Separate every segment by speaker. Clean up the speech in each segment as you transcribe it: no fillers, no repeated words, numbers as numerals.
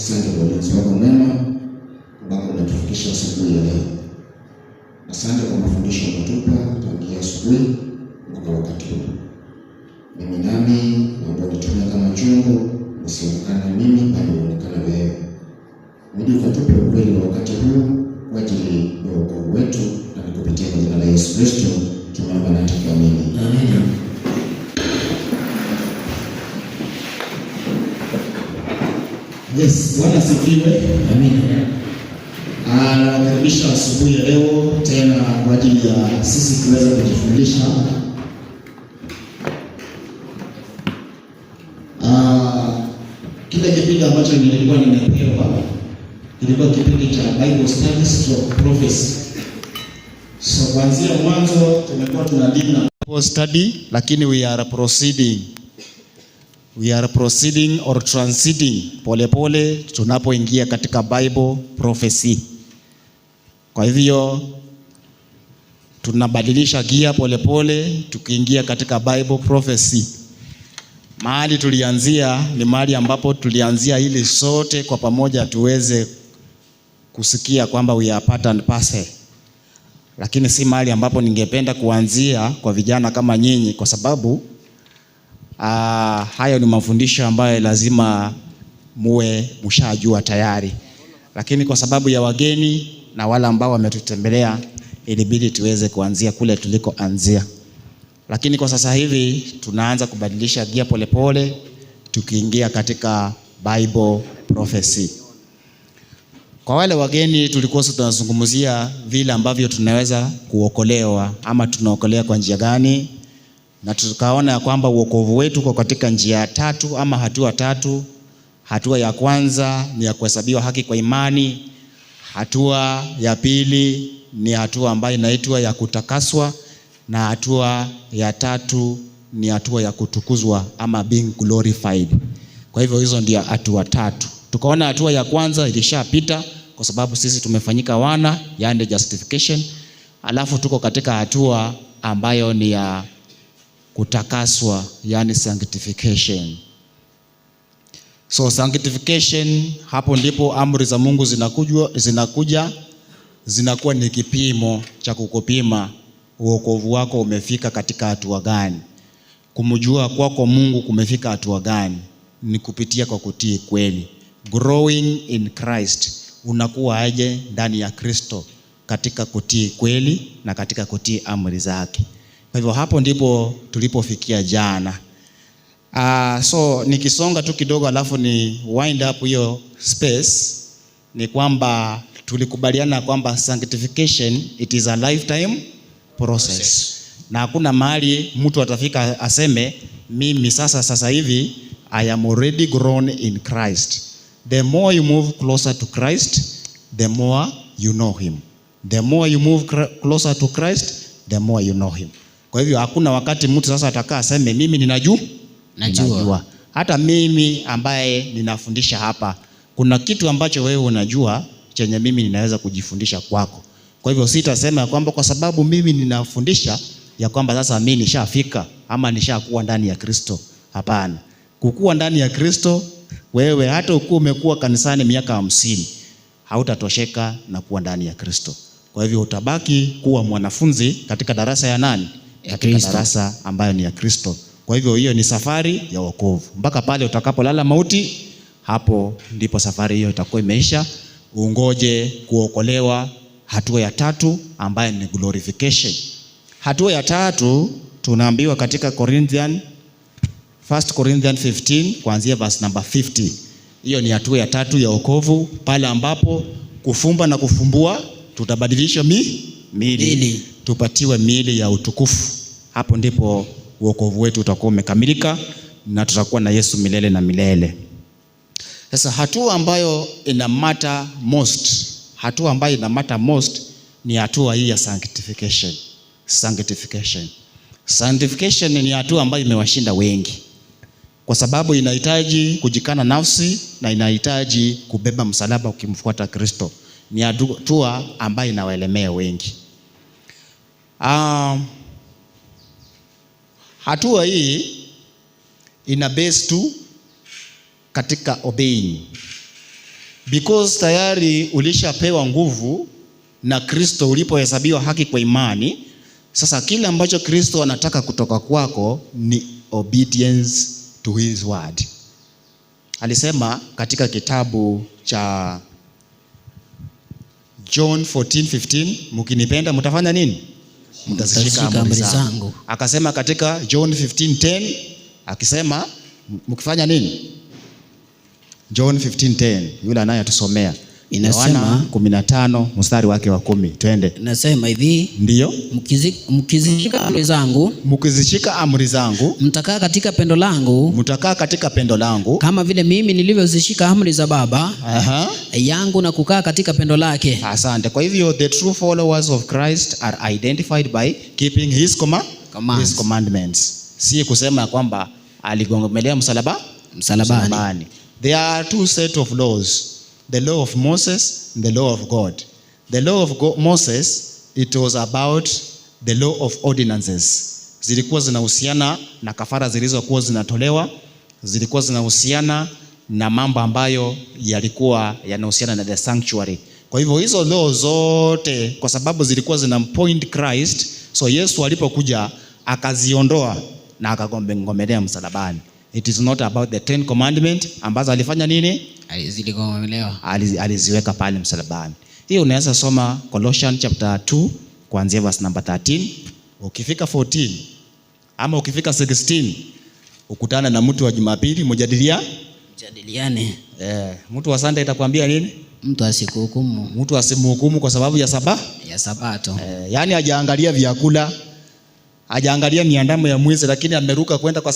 Speaker 1: Asante kwa ulinzi wako mwema ambao unatufikisha asubuhi ya leo. Asante kwa mafundisho umetupa tangia asubuhi mpaka wakati huu. Mimi nami naomba nitumie kama chombo, usionekane mimi bali uonekane wewe. Mwili ukatupe ukweli wa wakati huu kwa ajili ya wokovu wetu, na nikupitia kwa jina la Yesu Kristo tunaomba na tukiamini. Amen.
Speaker 2: Yes, Bwana asifiwe.
Speaker 1: Amen.
Speaker 2: Nawakaribisha asubuhi ya leo tena kwa ajili ya sisi kuweza kujifundisha kile kipindi ambacho nilikuwa nimepewa. Kilikuwa kipindi cha Bible Studies to Prophecy. So kuanzia mwanzo tumekuwa tunadili na Bible study, lakini we are proceeding or transiting polepole tunapoingia katika Bible prophecy. Kwa hivyo tunabadilisha gia polepole tukiingia katika Bible prophecy. Mahali tulianzia ni mahali ambapo tulianzia ili sote kwa pamoja tuweze kusikia kwamba we are part and parcel. Lakini si mahali ambapo ningependa kuanzia kwa vijana kama nyinyi, kwa sababu hayo ni mafundisho ambayo lazima muwe mshajua tayari. Lakini kwa sababu ya wageni na wale ambao wametutembelea, ilibidi tuweze kuanzia kule tulikoanzia. Lakini kwa sasa hivi tunaanza kubadilisha gia polepole tukiingia katika Bible prophecy. Kwa wale wageni tulikuwa tunazungumzia vile ambavyo tunaweza kuokolewa ama tunaokolea kwa njia gani, na tukaona ya kwamba wokovu wetu kwa katika njia tatu ama hatua tatu. Hatua ya kwanza ni ya kuhesabiwa haki kwa imani. Hatua ya pili ni hatua ambayo inaitwa ya kutakaswa, na hatua ya tatu ni hatua ya kutukuzwa ama being glorified. Kwa hivyo hizo ndio hatua tatu. Tukaona hatua ya kwanza ilishapita kwa sababu sisi tumefanyika wana, yani justification. Alafu tuko katika hatua ambayo ni ya kutakaswa, yani sanctification. So sanctification, hapo ndipo amri za Mungu zinakuwa ni kipimo cha kukupima wokovu wako umefika katika hatua gani. Kumjua kwako Mungu kumefika hatua gani ni kupitia kwa kutii kweli. Growing in Christ, unakuwa aje ndani ya Kristo katika kutii kweli na katika kutii amri zake. Kwa hivyo hapo ndipo tulipofikia jana. So nikisonga tu kidogo alafu ni wind up hiyo space, ni kwamba tulikubaliana kwamba sanctification it is a lifetime process. Na hakuna mahali mtu atafika aseme mimi sasa hivi I am already grown in Christ. The more you move closer to Christ, the more you know him. The more you move closer to Christ, the more you know him. Kwa hivyo hakuna wakati mtu sasa atakaa aseme mimi ninajua. Hata mimi ambaye ninafundisha hapa, kuna kitu ambacho wewe unajua chenye mimi ninaweza kujifundisha kwako. Kwa hivyo sitasema kwamba kwa sababu mimi ninafundisha ya kwamba sasa mimi nishafika ama nishakuwa ndani ya Kristo. Hapana. Kukua ndani ya Kristo, wewe hata ukuwa umekuwa kanisani miaka 50, hautatosheka na kuwa ndani ya Kristo. Kwa hivyo utabaki kuwa mwanafunzi katika darasa ya nani? Katika darasa ambayo ni ya Kristo. Kwa hivyo hiyo ni safari ya wokovu. Mpaka pale utakapolala mauti, hapo ndipo safari hiyo itakuwa imeisha. Ungoje kuokolewa, hatua ya tatu ambayo ni glorification. Hatua ya tatu tunaambiwa katika 1 Corinthians 15 kuanzia verse number 50. Hiyo ni hatua ya tatu ya wokovu, pale ambapo kufumba na kufumbua tutabadilisha miili. Tupatiwe miili ya utukufu. Hapo ndipo wokovu wetu utakuwa umekamilika na tutakuwa na Yesu milele na milele. Sasa hatua ambayo ina matter most ni hatua hii ya sanctification. Sanctification ni hatua ambayo imewashinda wengi, kwa sababu inahitaji kujikana nafsi na inahitaji kubeba msalaba ukimfuata Kristo. Ni hatua ambayo inawaelemea wengi. Hatua hii ina base tu katika obeying. Because tayari ulishapewa nguvu na Kristo ulipohesabiwa haki kwa imani. Sasa kile ambacho Kristo anataka kutoka kwako ni obedience to his word. Alisema katika kitabu cha John 14:15, mkinipenda mtafanya nini? Mtazishika amri zangu. Akasema katika John 15:10, akisema mkifanya nini? John 15:10, yule anayetusomea inasema 15 mstari wake wa 10. Twende.
Speaker 3: Inasema hivi,
Speaker 2: ndio,
Speaker 3: mkizishika amri zangu,
Speaker 2: mkizishika amri zangu,
Speaker 3: mtakaa katika pendo langu,
Speaker 2: mtakaa katika pendo langu,
Speaker 3: kama vile mimi nilivyozishika amri za Baba yangu na kukaa katika pendo lake.
Speaker 2: Asante. Kwa hivyo the true followers of Christ are identified by keeping his commandments. Si kusema kwamba aligongomelea msalabani. There are two set of laws, the law of Moses and the law of God. The law of Moses, it was about the law of ordinances. Zilikuwa zinahusiana na kafara zilizokuwa zinatolewa, zilikuwa zinahusiana na mambo ambayo yalikuwa yanahusiana na the sanctuary. Kwa hivyo hizo law zote, kwa sababu zilikuwa zinampoint Christ, so Yesu alipokuja akaziondoa na akagomelea msalabani. It is not about the 10 commandment ambazo alifanya nini? Aliziweka pale msalabani. Hii unaweza soma Colossians chapter 2 kuanzia verse number 13. Ukifika 14 ama ukifika 16 ukutana na mtu wa Jumapili, mjadiliane. Mtu wa Sunday itakwambia nini?
Speaker 3: Mtu asikuhukumu.
Speaker 2: Mtu asimhukumu kwa sababu ya
Speaker 3: Sabato.
Speaker 2: Yani hajaangalia vyakula, hajaangalia miandamo ya mwezi, lakini ameruka kwenda kwa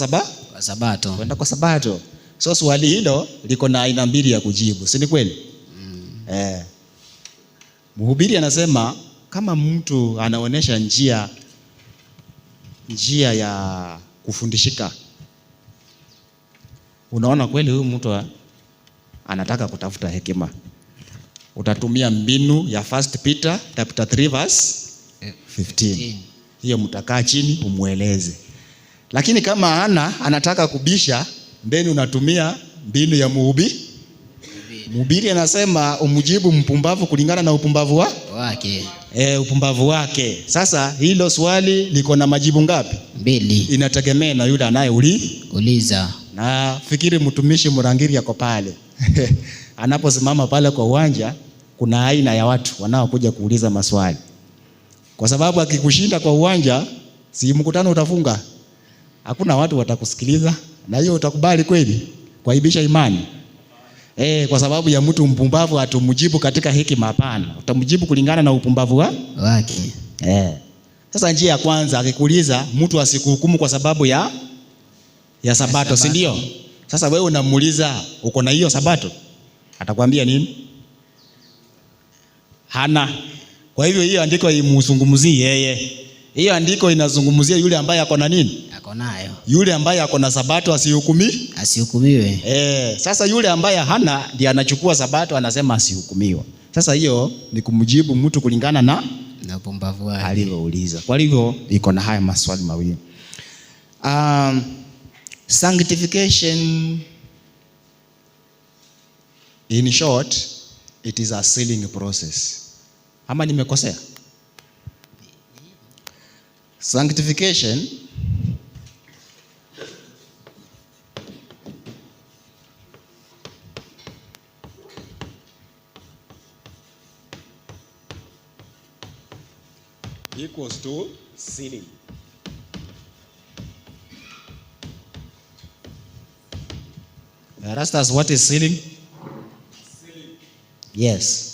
Speaker 2: Sabato. Kwenda kwa Sabato. So swali hilo liko na aina mbili ya kujibu, si ni kweli? Mhubiri anasema kama mtu anaonesha njia ya kufundishika, unaona kweli huyu mtu anataka kutafuta hekima, utatumia mbinu ya 1 Peter chapter 3 verse 15. Hiyo mtakaa chini umueleze. Lakini kama anataka kubisha, mbeni unatumia mbinu ya mhubiri anasema umjibu mpumbavu kulingana na upumbavu
Speaker 3: wake.
Speaker 2: Upumbavu wake. Sasa hilo swali liko na majibu ngapi?
Speaker 3: 2.
Speaker 2: Inategemea na yule
Speaker 3: anayeuliza.
Speaker 2: Na fikiri mtumishi Murangiri yako pale. Anaposimama pale kwa uwanja, kuna aina ya watu wanaokuja kuuliza maswali. Kwa sababu akikushinda kwa uwanja, si mkutano utafunga. Hakuna watu watakusikiliza, na hiyo utakubali kweli? Kuaibisha imani. Kwa sababu ya mtu mpumbavu atumjibu katika hekima, hapana. Utamjibu kulingana na upumbavu
Speaker 3: wake.
Speaker 2: Sasa njia ya kwanza akikuuliza, mtu asikuhukumu kwa sababu ya Sabato, si ndio? Sasa wewe unamuuliza uko na hiyo Sabato? Atakwambia nini? Hana. Kwa hivyo hiyo andiko imzungumzie yeye. Hiyo andiko inazungumzia yule ambaye ako na nini?
Speaker 3: Ako nayo.
Speaker 2: Yule ambaye ako na Sabato
Speaker 3: asihukumiwe.
Speaker 2: Sasa yule ambaye hana ndiye anachukua Sabato, anasema asihukumiwe. Sasa hiyo ni kumjibu mtu kulingana na
Speaker 3: upumbavu wake
Speaker 2: alivyouliza. Kwa hivyo iko na haya maswali mawili. Sanctification, in short, it is a sealing process. Ama nimekosea? Sanctification equals to sealing. Rastas, what is sealing?
Speaker 4: Sealing.
Speaker 2: Yes.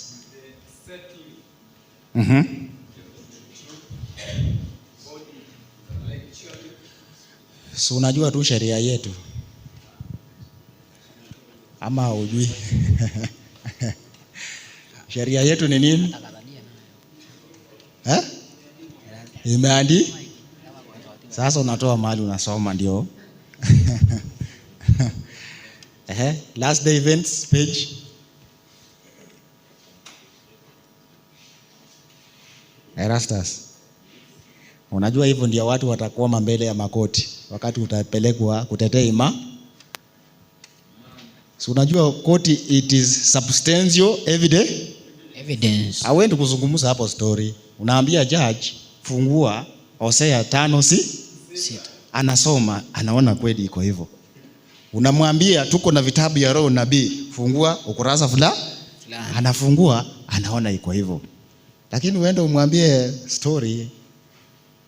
Speaker 2: So unajua tu sheria yetu ama hujui? Sheria yetu ni nini? Imeandikwa. Sasa unatoa mahali unasoma ndio. Last day events page. Erastus. Unajua hivyo ndio watu watakuwa mbele ya makoti wakati utapelekwa kutetea So unajua koti, it is substantial evidence. Hawendi kuzungumza hapo story. Unaambia judge fungua Hosea 5:6. Anasoma, anaona kweli iko hivyo. Unamwambia tuko na vitabu ya roho nabii, fungua ukurasa fulani. Anafungua, anaona iko hivyo. Lakini uende umwambie story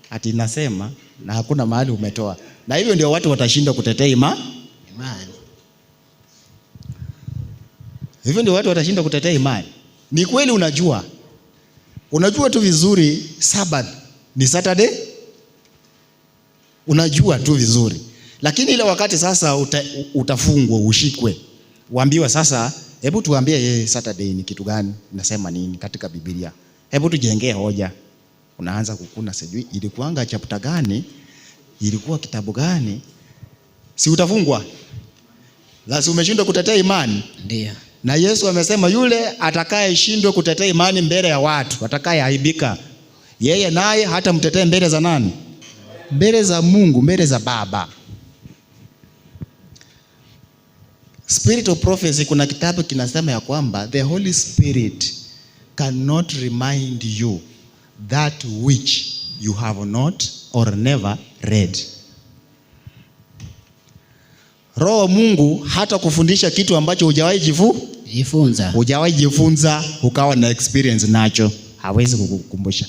Speaker 2: ati nasema na hakuna mahali umetoa. Na hivyo ndio watu watashinda kutetea imani. Hivyo ndio watu watashinda kutetea imani. Ni kweli unajua tu vizuri Sabbath ni Saturday. Unajua tu vizuri. Lakini ile wakati sasa utafungwa, ushikwe. Uambiwa sasa, hebu tuambie Saturday ni kitu gani? Nasema nini katika Biblia? Hebu tujengee hoja. Unaanza kukuna, sijui ilikuanga chapter gani? Ilikuwa kitabu gani? Si utafungwa? Lazima umeshindwa kutetea imani.
Speaker 3: Ndio.
Speaker 2: Na Yesu amesema yule atakayeshindwa kutetea imani mbele ya watu, atakayeaibika, yeye naye hata mtetee mbele za nani? Mbele za Mungu, mbele za Baba. Spirit of prophecy, kuna kitabu kinasema ya kwamba the Holy Spirit cannot remind you that which you have not or never read. Roho Mungu hata kufundisha kitu ambacho hujawahi jifunza, ukawa na experience nacho, hawezi kukukumbusha.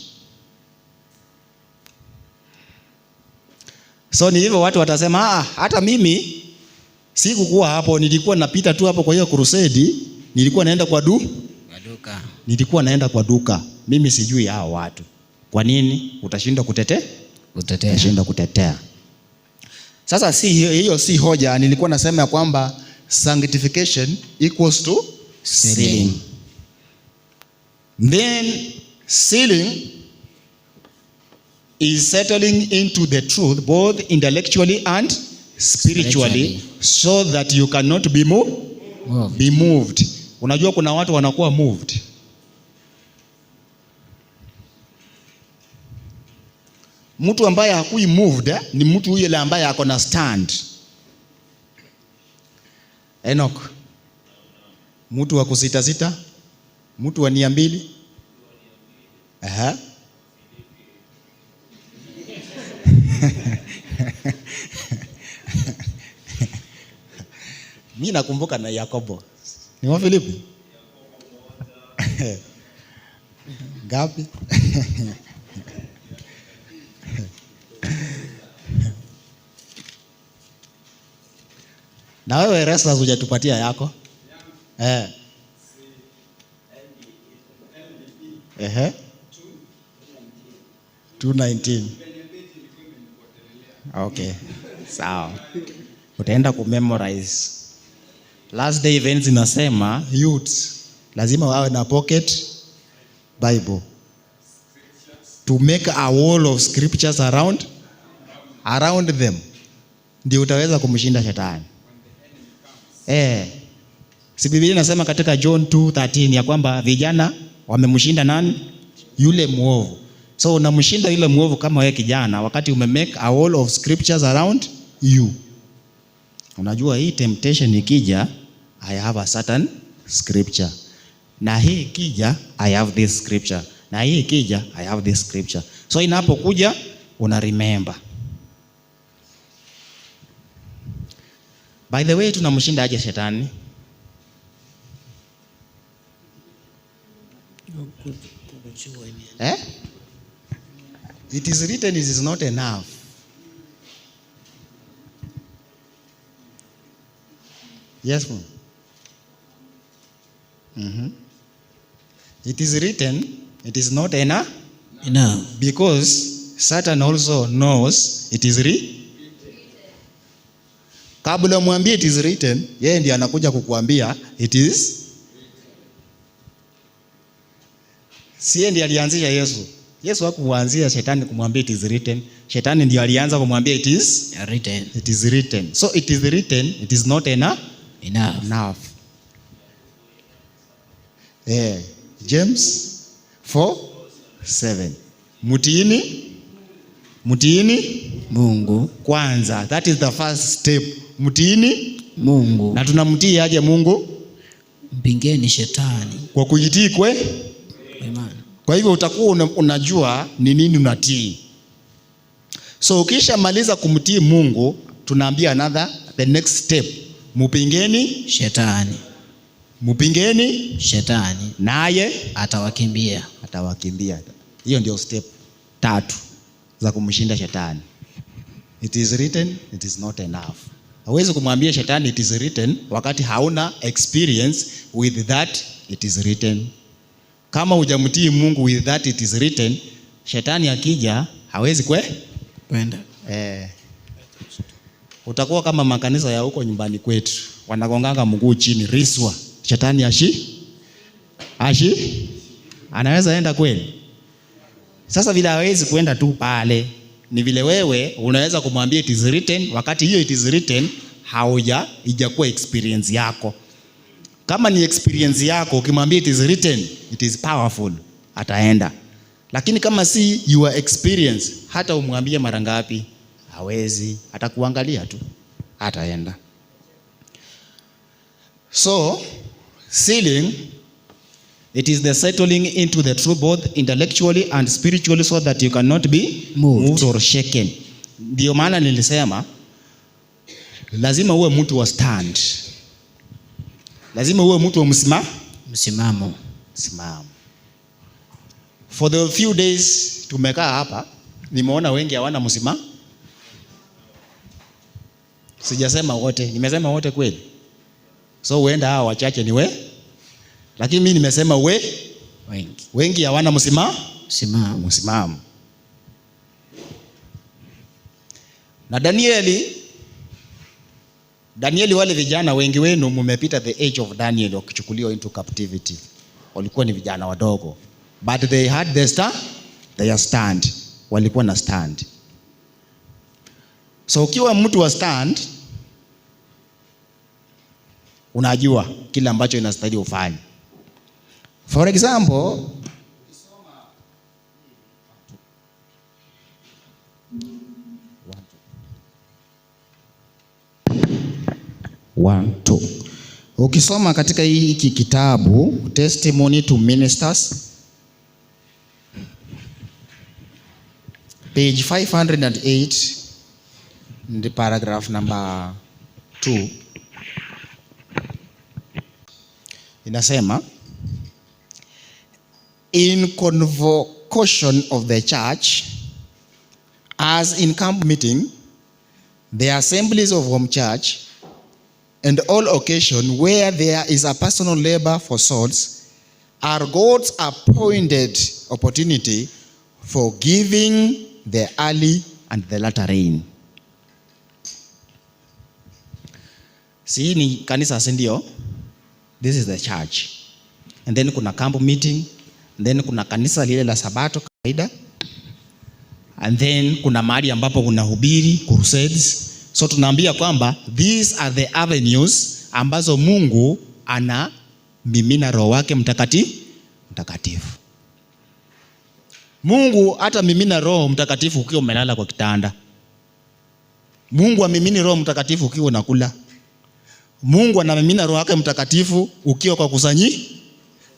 Speaker 2: So ni hivyo watu watasema, hata mimi sikukuwa hapo, nilikuwa napita tu hapo kwa hiyo crusade, nilikuwa naenda kwa duka. Nilikuwa naenda kwa duka. Mimi sijui hao watu. Kwa nini? Utashindwa kutetea? Utashinda kutetea. Sasa hiyo si hoja. Nilikuwa nasema ya kwamba sanctification equals to sealing. Then sealing is settling into the truth both intellectually and spiritually so that you cannot be moved. Unajua kuna watu wanakuwa moved. Mtu ambaye hakui moved ni mtu yule ambaye ako na stand. Enoch, mtu wa kusita, mtu wa nia mbili. Mimi nakumbuka na Yakobo. Ni wa Filipi? Ngapi? Na wewe resta hujatupatia yako? 2:19. Okay. Sawa. Utaenda kumemorize. Last day events inasema youth lazima wawe na pocket Bible to make a wall of scriptures around them. Ndio utaweza kumshinda shetani. Si Biblia inasema katika John 2:13 ya kwamba vijana wamemshinda nani? Yule muovu. So unamshinda yule muovu kama wewe kijana wakati umemake a wall of scriptures around you. Unajua hii temptation ikija, I have a certain scripture. Na hii ikija, I have this scripture. Na hii ikija, I have this scripture. So inapokuja una remember. By the way, tunamshinda aje shetani? It is written, it is not enough. Yes, ma'am. It is written, it is not enough. Because Satan also knows it is written. Kabla mwambie it is written, yeye ndiye anakuja kukuambia it is. Si ndiye alianzisha Yesu. Yesu hakuanzia shetani kumwambia it is written. Shetani ndiye alianza kumwambia it is written. It is written. So it is written, it is not enough. James 4:7. Mutiini Mungu kwanza. That is the first step. Mutiini
Speaker 3: Mungu.
Speaker 2: Na tunamtii aje Mungu?
Speaker 3: Mpingeni shetani
Speaker 2: Kwa kujitii
Speaker 3: imani.
Speaker 2: Kwa hivyo utakuwa unajua ni nini unatii. So ukisha maliza kumtii Mungu, tunaambia the next step, mpingeni shetani naye
Speaker 3: atawakimbia.
Speaker 2: Hiyo ndio step 3 za kumshinda shetani. It is written, it is not enough. Hawezi kumwambia shetani it is written wakati hauna experience with that it is written. Kama hujamtii Mungu with that it is written, shetani akija hawezi kwenda. Utakuwa kama makanisa ya huko nyumbani kwetu, wanagonganga mguu chini, riswa. Shetani anaweza enda kweli? Sasa vile hawezi kwenda tu pale, ni vile wewe unaweza kumwambia it is written wakati hiyo it is written haijakuwa experience yako. Kama ni experience yako, ukimwambia it is written, it is powerful, ataenda. Lakini kama si your experience, hata umwambie mara ngapi hawezi, atakuangalia tu, hataenda. So sealing, it is the settling into the truth both intellectually and spiritually so that you cannot be moved or shaken. Ndio maana nilisema lazima uwe mtu wa stand. Lazima uwe mtu wa msimamo. For the few days tumekaa hapa, nimeona wengi hawana msimamo. Sijasema wote, nimesema wote kweli. So huenda hao wachache ni lakini mimi nimesema wengi hawana msimamo. Na Danieli, wale vijana wengi wenu mmepita the age of Daniel wakichukuliwa into captivity. Walikuwa ni vijana wadogo, but they had their stand. Walikuwa na stand. So ukiwa mtu wa stand, unajua kile ambacho inastahili ufanye. For example, ukisoma katika hiki kitabu Testimony to Ministers, page 508, the paragraph number 2, inasema, in convocation of the church, as in camp meeting, the assemblies of home church, and all occasion where there is a personal labor for souls, are God's appointed opportunity for giving the early and the latter rain. Si ni kanisa sindio? This is the church. And then kuna camp meeting, and then kuna kanisa lile la Sabato kawaida, and then kuna mahali ambapo kuna hubiri, crusades. So tunaambia kwamba these are the avenues ambazo Mungu ana mimina roho wake mtakatifu. Mungu hata mimina roho mtakatifu ukiwa umelala kwa kitanda. Mungu amimini roho mtakatifu ukiwa unakula. Mungu anamimina roho wake mtakatifu ukiwa kwa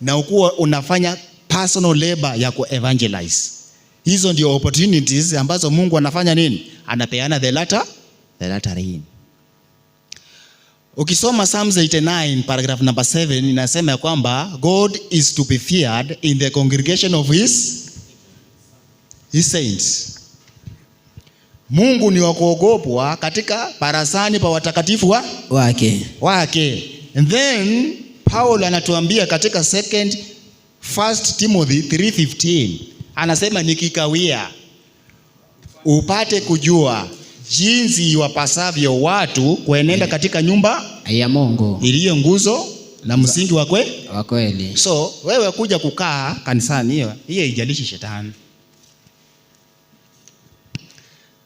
Speaker 2: na ukiwa unafanya personal labor ya ku-evangelize. Hizo ndio opportunities ambazo Mungu anafanya nini? Anapeana the latter rain. Ukisoma Psalms 89 paragraph number 7 inasema ya kwamba God is to be feared in the congregation of his saints. Mungu ni wa kuogopwa katika parasani pa watakatifu wake. And then Paul anatuambia katika 1 Timothy 3:15 anasema, nikikawia upate kujua jinsi iwapasavyo watu kuenenda katika nyumba
Speaker 3: ya Mungu
Speaker 2: iliyo nguzo na msingi wa
Speaker 3: kweli.
Speaker 2: So wewe kuja kukaa kanisani, hiyo haijalishi shetani.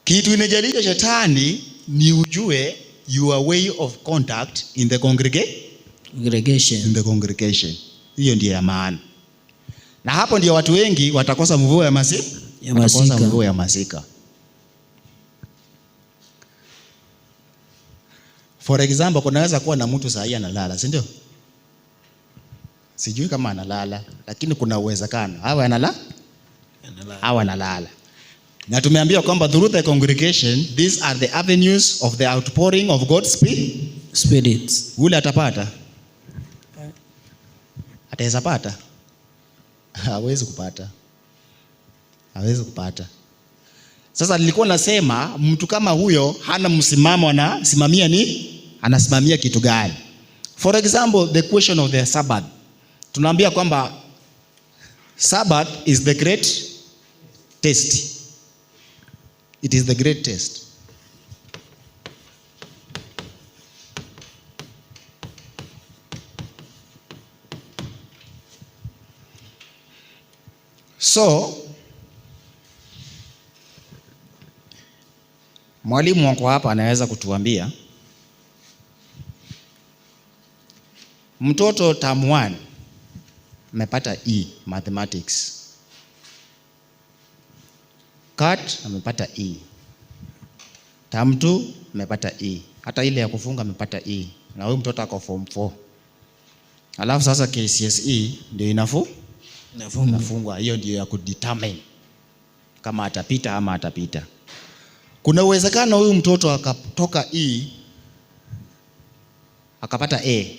Speaker 2: Kitu inajalisha shetani ni ujue your way of contact in the congregation. Hiyo ndiyo ya maana. Na hapo ndio watu wengi watakosa mvua ya masika. For example, kunaweza kuwa na mtu saa hii analala, si ndio? Sijui kama analala, lakini kuna uwezekano awe analala. Na tumeambiwa kwamba through the congregation, these are the avenues of the outpouring of God's Spirit. Ule atapata? Ataweza pata? Hawezi kupata. Sasa nilikuwa nasema mtu kama huyo hana msimamo, anasimamia kitu gani? For example, the question of the Sabbath. Tunaambia kwamba Sabbath is the great test. It is the great test. So, mwalimu wako hapa anaweza kutuambia mtoto term 1 amepata E mathematics. Kat amepata E. Term 2 amepata E. Hata ile ya kufunga amepata E. Na huyu mtoto ako form 4. Alafu sasa KCSE ndio inafungwa. Hiyo ndio ya kudetermine kama atapita ama atapita. Kuna uwezekano huyu mtoto akatoka E akapata A.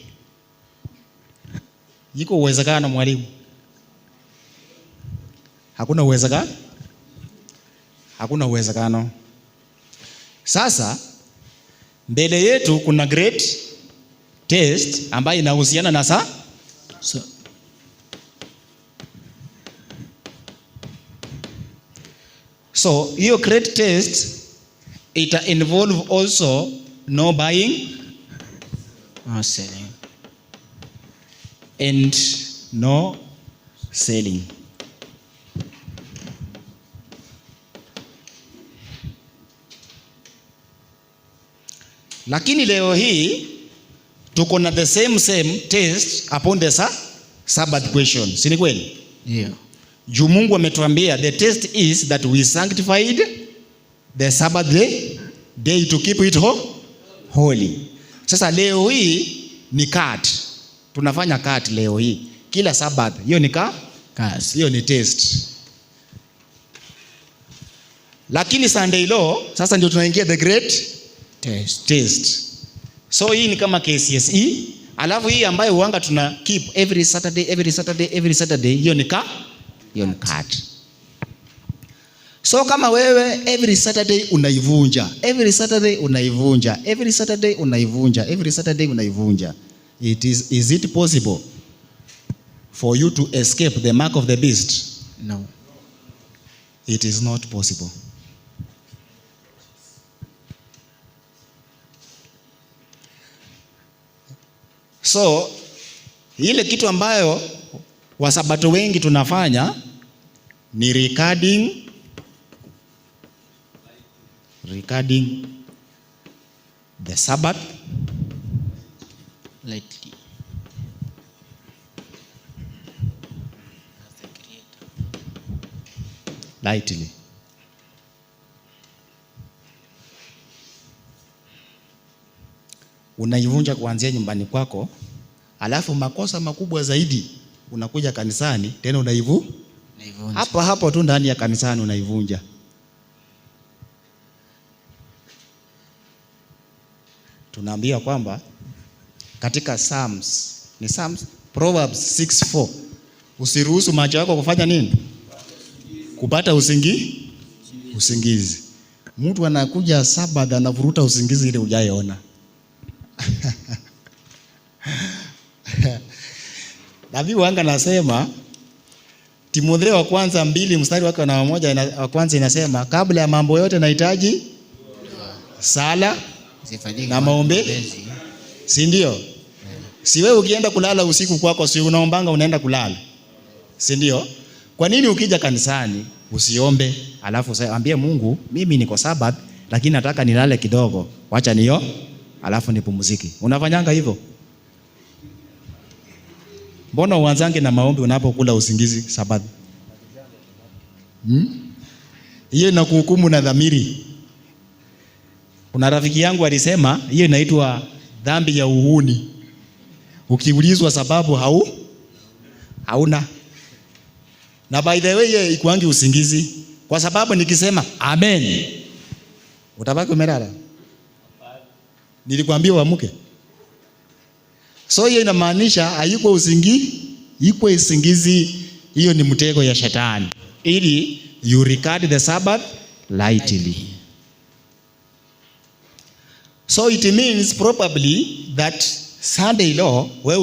Speaker 2: Yiko uwezekano mwalimu? Hakuna uwezekano. Sasa mbele yetu kuna great test ambayo inahusiana na So hiyo great test ita involve also no buying, no selling, and no selling. Lakini leo hii tuko na the same test upon the Sabbath question. Si ni kweli?
Speaker 3: Yeah.
Speaker 2: Juu Mungu ametuambia the test is that we sanctified the Sabbath day to keep it holy. Sasa leo hii ni cut. Tunafanya cut leo hii. Kila Sabbath hiyo ni hiyo ni test. Lakini Sunday law sasa ndio tunaingia the great test. So hii ni kama KCSE, alafu hii ambayo huanga tuna keep every Saturday hiyo ni cut. So kama wewe every Saturday unaivunja, is it possible for you to escape the mark of the beast?
Speaker 3: No.
Speaker 2: It is not possible. So ile kitu ambayo Wasabato wengi tunafanya ni recording the Sabbath
Speaker 3: Lightly.
Speaker 2: lightly. Unaivunja kuanzia nyumbani kwako, alafu makosa makubwa zaidi unakuja kanisani tena unaivunja. Hapo tu ndani ya kanisani unaivunja. Tunaambia kwamba katika Proverbs 6:4 usiruhusu macho yako kufanya nini? Kupata usingizi. Mtu anakuja Sabato anavuruta usingizi ile hujayeona. Nabii wanga nasema Timotheo wa kwanza 2 mstari wake na 1 wa kwanza inasema kabla ya mambo yote nahitaji sala na maombezi. Si ndio? Si wewe ukienda kulala usiku kwako si unaombanga unaenda kulala. Si ndio? Kwa nini ukija kanisani usiombe alafu ambie Mungu mimi niko Sabath lakini nataka nilale kidogo. Wacha niyo alafu nipumzike. Unafanyanga hivyo? Mbona uanzange na maombi unapokula usingizi Sabath? Hiyo inakuhukumu na dhamiri. Kuna rafiki yangu alisema hiyo inaitwa dhambi ya uhuni. Ukiulizwa sababu hauna. Na by the way ikuangi usingizi. Kwa sababu nikisema amen, utabaki umelala. Nilikwambia uamke. So hiyo inamaanisha hayuko usingizi, iko usingizi. Hiyo ni mtego ya shetani. Ili you regard the Sabbath lightly. So it means probably that Sunday law wewe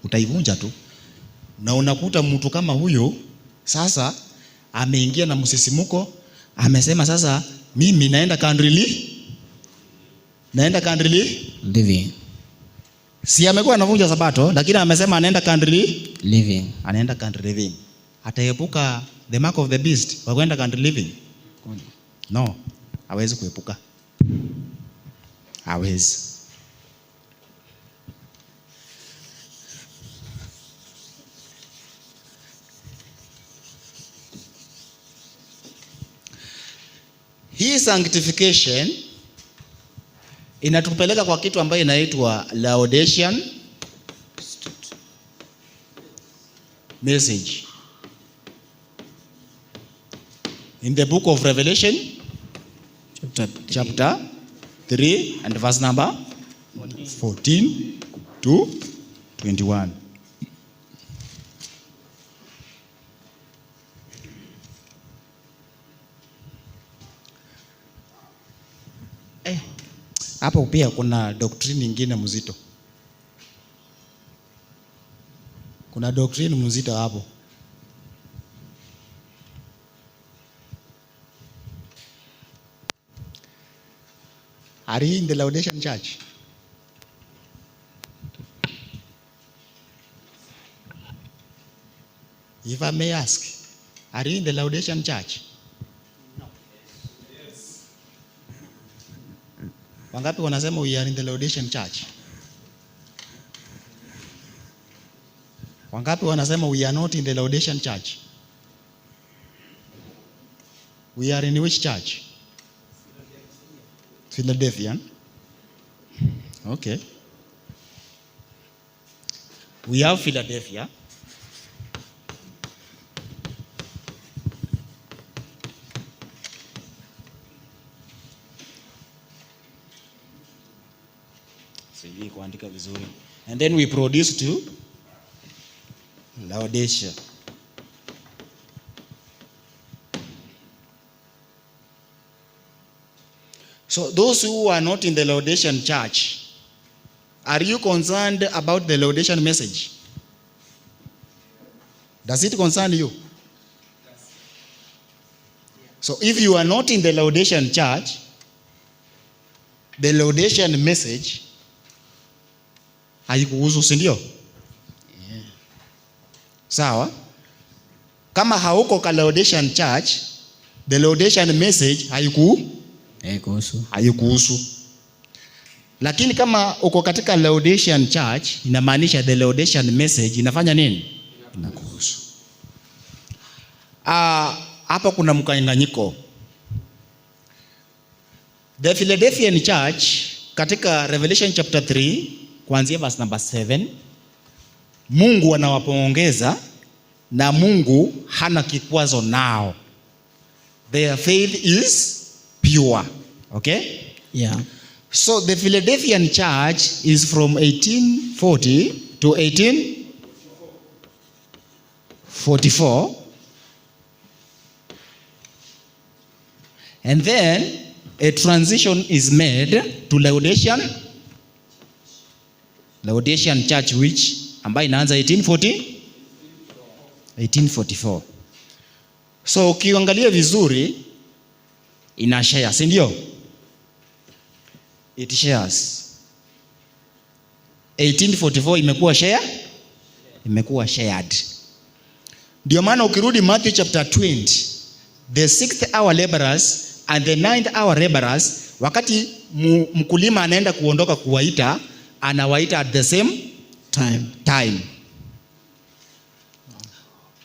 Speaker 2: utaivunja tu. Na unakuta mtu kama huyo sasa ameingia na msisimuko, amesema sasa mimi naenda country living. Si amekuwa anavunja sabato, lakini amesema anaenda country living. Ataepuka the mark of the beast kwa kwenda country living? No, hawezi kuepuka. Hawezi. Hii sanctification inatupeleka kwa kitu ambayo inaitwa Laodicean message. In the book of Revelation chapter 3 and verse number 14 to 21. Hapo pia kuna doctrine nyingine mzito. Kuna doctrine mzito hapo. Are you in the Laodicean church? If I may ask, are you in the Laodicean church? No. Yes. Wangapi wanasema we are in the Laodicean church? Wangapi wanasema we are not in the Laodicean church? We are in which church? Philadelphian. Okay. We have Philadelphia. Sijui kuandika vizuri. And then we produce to Laodicea. So those who are not in the Laodicean church, are you concerned about the Laodicean message? Does it concern you? So if you are not in the Laodicean church, the Laodicean message haikuhusu, si ndio? Yeah. Sawa? Kama hauko ka Laodicean church, the Laodicean message haikuhusu. Lakini kama uko katika Laodicean church, inamaanisha the Laodicean message inafanya nini? Inakuhusu. Hapa kuna mkanganyiko. The Philadelphian church katika Revelation chapter 3 kuanzia verse number 7, Mungu anawapongeza na Mungu hana kikwazo nao. Their faith is pure. Okay? Yeah. So the Philadelphian church is from 1840 to 1844. And then a transition is made to Laodicean church, which ambayo inaanza 1844. So ukiangalia vizuri ina share, si ndio? It shares. 1844 imekuwa shared. Ndio maana ukirudi Matthew chapter 20, the 6th hour laborers and the 9th hour laborers, wakati mkulima anaenda kuondoka kuwaita, anawaita at the same time.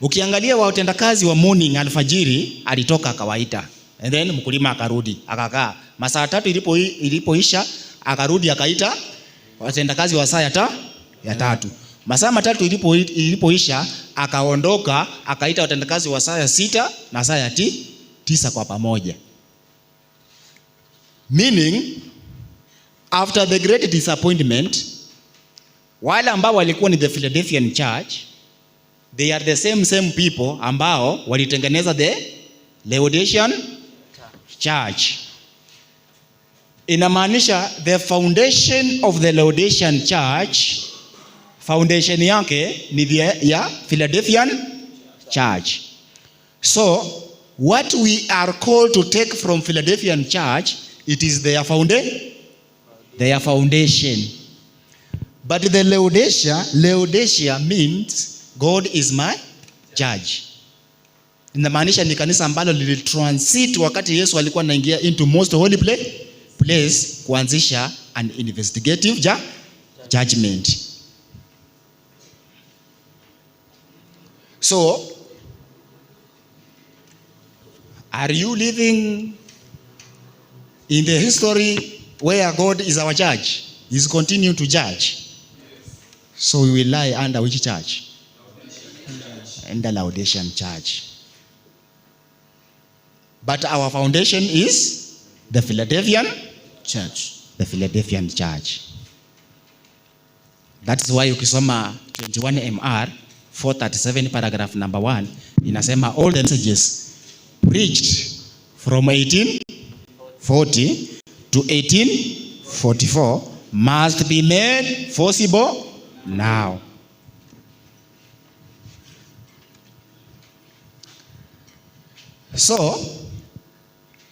Speaker 2: Ukiangalia watendakazi wa morning, alfajiri alitoka akawaita, and then mkulima akarudi akakaa. Masaa 3 ilipoisha akarudi akaita watendakazi wa saa ya tatu. Masaa matatu ilipoisha akaondoka akaita watendakazi wa saa ya 6 na saa ya 9 kwa pamoja. Meaning after the great disappointment, wale ambao walikuwa ni the Philadelphian church, they are the same people ambao walitengeneza the Laodicean church. Inamaanisha the foundation of the Laodicean church, foundation yake ni ya Philadelphian church. So what we are called to take from Philadelphian church, it is their foundation. But the Laodicea means God is my judge. Inamaanisha ni kanisa ambalo lilitransit wakati Yesu alikuwa anaingia into most holy place kuanzisha an investigative judgment. So are you living in the history where God is our judge? He's continuing to judge. So we will lie under which church? Under Laodicean church. But our foundation is the Philadelphian church. The Philadelphian church. That's why ukisoma 21 MR 437 paragraph number 1 inasema all the messages preached from 1840 to 1844 must be made possible now. So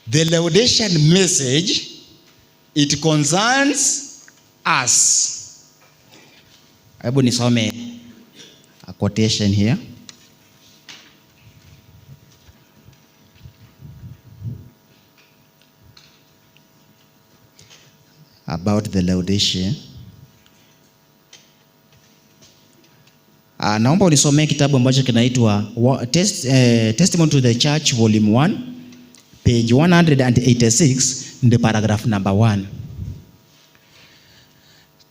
Speaker 2: the Laodicean message, it concerns us. Hebu nisome a quotation here. About the Laodicea. Naomba unisomee kitabu ambacho kinaitwa Testimony to the Church Volume 1 page 186 the paragraph number 1.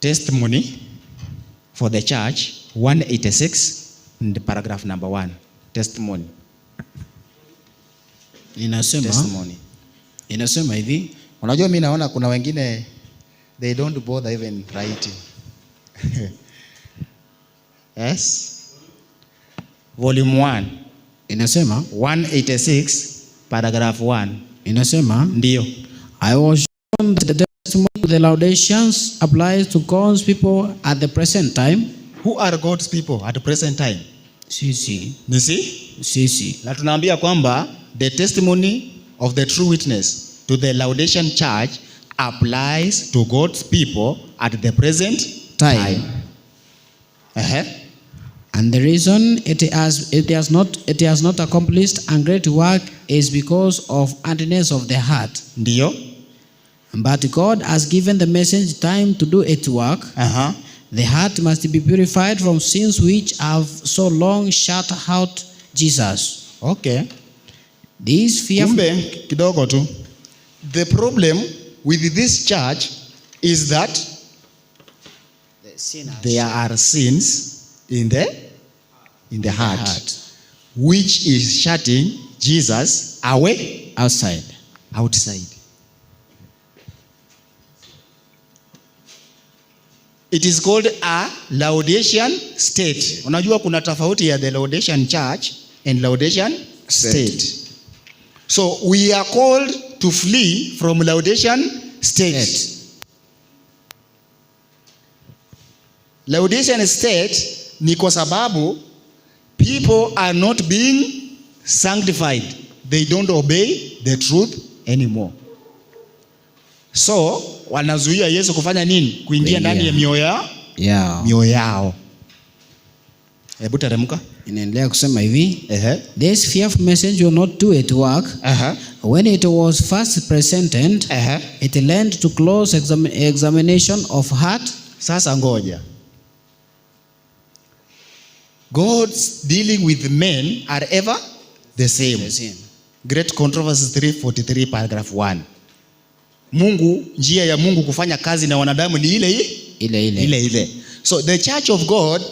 Speaker 2: Testimony for the Church 186 the paragraph number 1. Testimony.
Speaker 3: Inasema hivi.
Speaker 2: Unajua mimi naona kuna wengine they don't bother even writing. Yes. Volume 1
Speaker 3: inasema
Speaker 2: 186 paragraph 1
Speaker 3: inasema
Speaker 2: ndio,
Speaker 3: I was shown that the testimony to the Laodiceans applies to God's people at the present time.
Speaker 2: Who are God's people at the present time?
Speaker 3: Sisi.
Speaker 2: Sisi. Na tunaambia kwamba the testimony of the true witness to the Laodicean church applies to God's people at the present time.
Speaker 3: And the reason it has not accomplished a great work is because of hardness of the heart.
Speaker 2: Ndio.
Speaker 3: But God has given the message time to do its work. The heart must be purified from sins which have so long shut out Jesus.
Speaker 2: Okay.
Speaker 3: This fear.
Speaker 2: Kidogo tu. The problem with this church is that there are sins in the heart, which is shutting Jesus away outside. It is called a Laodicean state. Unajua kuna tofauti ya the Laodicean church and Laodicean state. So we are called to flee from Laodicean state. Laodicean state ni kwa sababu people are not being sanctified. They don't obey the truth anymore. So wanazuia Yesu kufanya nini? Kuingia ndani ya mioyo yao. Hebu teremka.
Speaker 3: Inaendelea kusema hivi. This fearful message will not do its work. When it was first presented, it led to close examination of heart.
Speaker 2: Sasa ngoja. God's dealing with men are ever the same. Great Controversy 343 paragraph 1. Mungu, njia ya Mungu kufanya kazi na wanadamu ni ile. So the church of God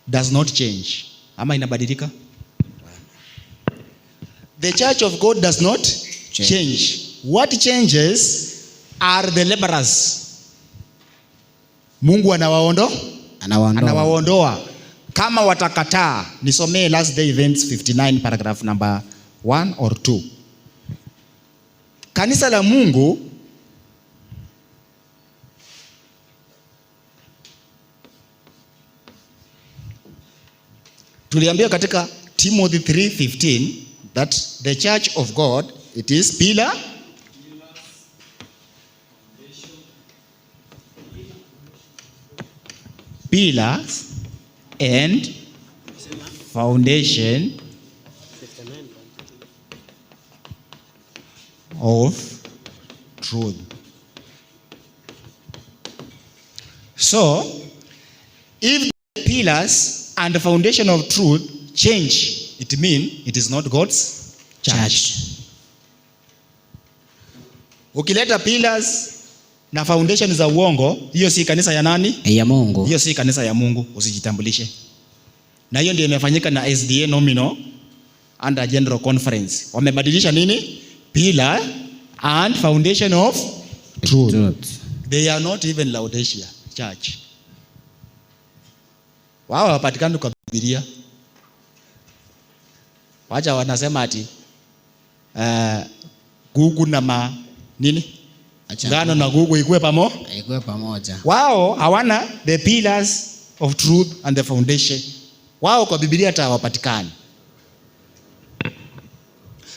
Speaker 2: does not change. Ama inabadilika? The church of God does not change. What changes are the laborers. Mungu anawaondoa. Kama watakataa, nisomee Last Day Events 59 paragraph number 1 or 2. Kanisa la Mungu tuliambiwa katika Timothy 3:15 that the church of God, it is pillars and foundation of truth. So, if the pillars and the foundation of truth change, it means it is not God's church. Ukileta pillars na foundation za uongo, hiyo si kanisa ya nani?
Speaker 3: Ya Mungu.
Speaker 2: Hiyo si kanisa ya Mungu, usijitambulishe. Na hiyo ndio imefanyika na SDA nominal under General Conference. Wamebadilisha nini? Pillar and foundation of truth. They are not even Laodicea church. Wao hawapatikani kwa Biblia. Wacha wanasema ati gugu na nini? Ngano na gugu ikue pamoja. Wao hawana the pillars of truth and the foundation. Wao kwa Biblia hata hawapatikani.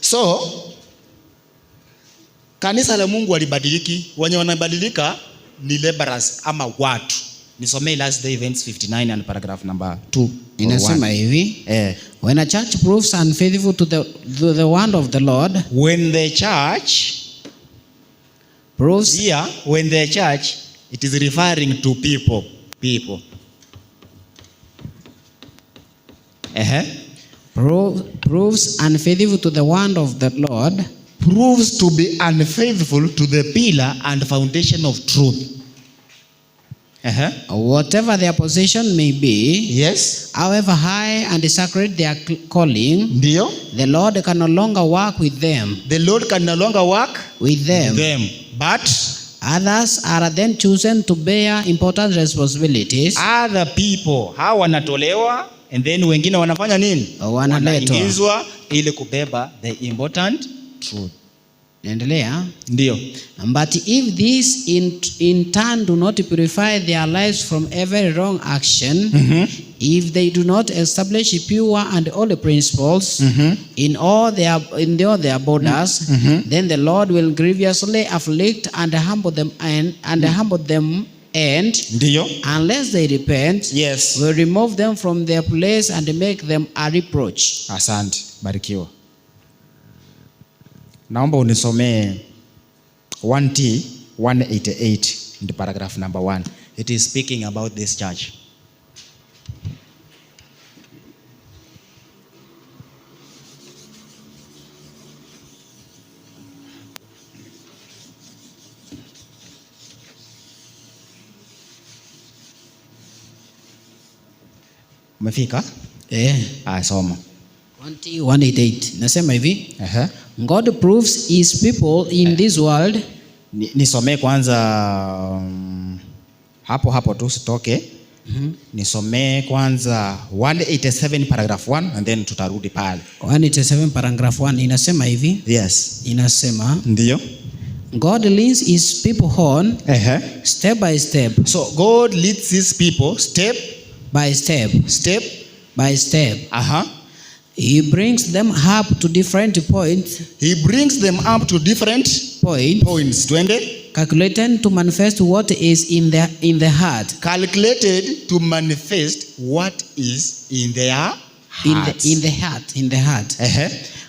Speaker 2: So kanisa la Mungu walibadiliki, wenye wanabadilika ni laborers ama watu. Nisomee Last Day Events 59 and paragraph number 2.
Speaker 3: Inasema hivi, when a church proves unfaithful to the word of the Lord,
Speaker 2: when the church proves, here when the church, it is referring to people.
Speaker 3: Proves unfaithful to the word of the Lord,
Speaker 2: proves to be unfaithful to the pillar and foundation of truth.
Speaker 3: Whatever their position may be,
Speaker 2: yes,
Speaker 3: however high and sacred their calling,
Speaker 2: ndio,
Speaker 3: the Lord can no longer work with them.
Speaker 2: The Lord can no longer work
Speaker 3: with them.
Speaker 2: But
Speaker 3: others are then chosen to bear important responsibilities.
Speaker 2: Other people hao wanatolewa, and then wengine wanafanya nini? Wanaingizwa ili kubeba the important truth.
Speaker 3: Endelea.
Speaker 2: Ndio.
Speaker 3: But if these in turn do not purify their lives from every wrong action, if they do not establish pure and holy principles in all their borders, then the Lord will grievously afflict and humble them and
Speaker 2: ndio,
Speaker 3: unless they repent,
Speaker 2: yes,
Speaker 3: will remove them from their place and make them a reproach.
Speaker 2: Asante, barikiwa. Naomba unisomee 1T 188 in the paragraph number 1. It is speaking about this church. Umefika? Soma.
Speaker 3: 1T 188. Nasema hivi. God proves his people in this world.
Speaker 2: Nisomee kwanza hapo tu sitoke. Nisomee kwanza 187 paragraph 1 and then tutarudi pale.
Speaker 3: 187 paragraph 1 inasema hivi.
Speaker 2: Yes.
Speaker 3: Inasema.
Speaker 2: Ndio.
Speaker 3: God leads his people on step by step.
Speaker 2: So God leads his people step by step. Step
Speaker 3: by step. He brings them up to different points. Points.
Speaker 2: Twende.
Speaker 3: Calculated to manifest what is in the heart.
Speaker 2: Calculated to manifest what is in their heart.
Speaker 3: In the heart.